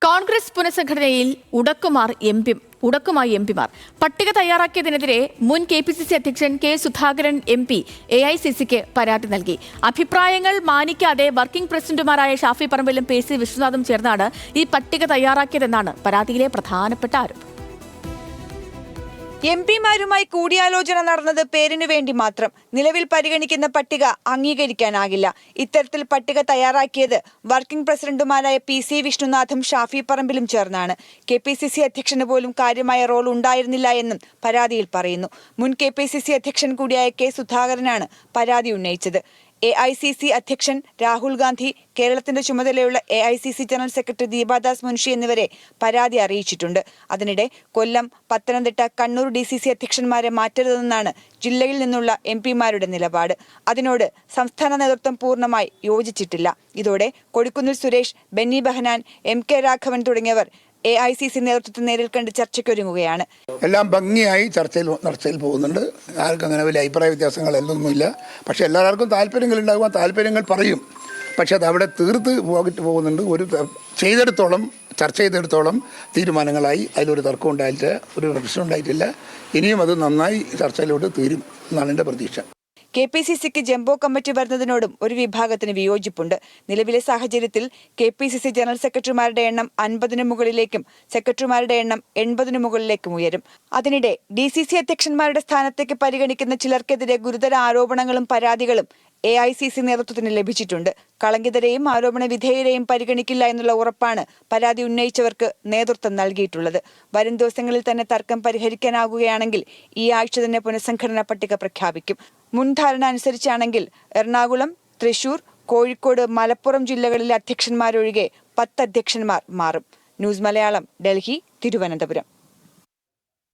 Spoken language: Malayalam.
കോൺഗ്രസ് പുനഃസംഘടനയിൽ ഉടക്കുമായി എംപിമാർ പട്ടിക തയ്യാറാക്കിയതിനെതിരെ മുൻ KPCC അധ്യക്ഷൻ കെ സുധാകരൻ MP AICCക്ക് പരാതി നൽകി. അഭിപ്രായങ്ങൾ മാനിക്കാതെ വർക്കിംഗ് പ്രസിഡന്റുമാരായ ഷാഫി പറമ്പിലും PC വിശ്വനാഥും ചേർന്നാണ് ഈ പട്ടിക തയ്യാറാക്കിയതെന്നാണ് പരാതിയിലെ പ്രധാനപ്പെട്ട ആരോപണം. എംപിമാരുമായി കൂടിയാലോചന നടന്നത് പേരിനു വേണ്ടി മാത്രം. നിലവിൽ പരിഗണിക്കുന്ന പട്ടിക അംഗീകരിക്കാനാകില്ല. ഇത്തരത്തിൽ പട്ടിക തയ്യാറാക്കിയത് വർക്കിംഗ് പ്രസിഡന്റുമാരായ PC വിഷ്ണുനാഥും ഷാഫി പറമ്പിലും ചേർന്നാണ്. KPCC അധ്യക്ഷന് പോലും കാര്യമായ റോൾ ഉണ്ടായിരുന്നില്ല എന്നും പരാതിയിൽ പറയുന്നു. മുൻ KPCC അധ്യക്ഷൻ കൂടിയായ കെ സുധാകരനാണ് പരാതി ഉന്നയിച്ചത്. AICC അധ്യക്ഷൻ രാഹുൽ ഗാന്ധി, കേരളത്തിന്റെ ചുമതലയുള്ള AICC general secretary Deepa Das Munshi എന്നിവരെ പരാതി അറിയിച്ചിട്ടുണ്ട്. അതിനിടെ കൊല്ലം, പത്തനംതിട്ട, കണ്ണൂർ DCC അധ്യക്ഷന്മാരെ മാറ്റരുതെന്നാണ് ജില്ലയിൽ നിന്നുള്ള എംപിമാരുടെ നിലപാട്. അതിനോട് സംസ്ഥാന നേതൃത്വം പൂർണ്ണമായി യോജിച്ചിട്ടില്ല. ഇതോടെ കൊടിക്കുന്നിൽ സുരേഷ്, ബെന്നി ബെഹനാൻ, MK രാഘവൻ തുടങ്ങിയവർ AICC നേതൃത്വത്തെ നേരിൽ കണ്ട് ചർച്ചയ്ക്കൊരുങ്ങുകയാണ്. എല്ലാം ഭംഗിയായി ചർച്ചയിൽ പോകുന്നുണ്ട്. ആർക്കും അങ്ങനെ വലിയ അഭിപ്രായ വ്യത്യാസങ്ങൾ എന്തൊന്നുമില്ല. പക്ഷെ എല്ലാവർക്കും താല്പര്യങ്ങൾ ഉണ്ടാകുമ്പോൾ താല്പര്യങ്ങൾ പറയും. പക്ഷെ അത് അവിടെ തീർത്ത് പോകുന്നുണ്ട്. ചർച്ച ചെയ്തെടുത്തോളം തീരുമാനങ്ങളായി. അതിലൊരു തർക്കം ഉണ്ടായിട്ടില്ല, ഒരു പ്രശ്നം ഉണ്ടായിട്ടില്ല. ഇനിയും അത് നന്നായി ചർച്ചയിലോട്ട് തീരും എന്നാണ് എൻ്റെ പ്രതീക്ഷ. KPCCക്ക് ജംബോ കമ്മിറ്റി വരുന്നതിനോടും ഒരു വിഭാഗത്തിന് വിയോജിപ്പുണ്ട്. നിലവിലെ സാഹചര്യത്തിൽ KPCC ജനറൽ സെക്രട്ടറിമാരുടെ എണ്ണം 50-ന് മുകളിലേക്കും സെക്രട്ടറിമാരുടെ എണ്ണം 80-ന് മുകളിലേക്കും ഉയരും. അതിനിടെ DCC അധ്യക്ഷന്മാരുടെ സ്ഥാനത്തേക്ക് പരിഗണിക്കുന്ന ചിലർക്കെതിരെ ഗുരുതര ആരോപണങ്ങളും പരാതികളും AICC നേതൃത്വത്തിന് ലഭിച്ചിട്ടുണ്ട്. കളങ്കിതരെയും ആരോപണ വിധേയരെയും പരിഗണിക്കില്ല എന്നുള്ള ഉറപ്പാണ് പരാതി ഉന്നയിച്ചവർക്ക് നേതൃത്വം നൽകിയിട്ടുള്ളത്. വരും ദിവസങ്ങളിൽ തന്നെ തർക്കം പരിഹരിക്കാനാകുകയാണെങ്കിൽ ഈ ആഴ്ച തന്നെ പുനഃസംഘടനാ പട്ടിക പ്രഖ്യാപിക്കും. മുൻധാരണ അനുസരിച്ചാണെങ്കിൽ എറണാകുളം, തൃശൂർ, കോഴിക്കോട്, മലപ്പുറം ജില്ലകളിലെ അധ്യക്ഷന്മാരൊഴികെ 10 അധ്യക്ഷന്മാർ മാറും. ന്യൂസ് മലയാളം, ഡൽഹി, തിരുവനന്തപുരം.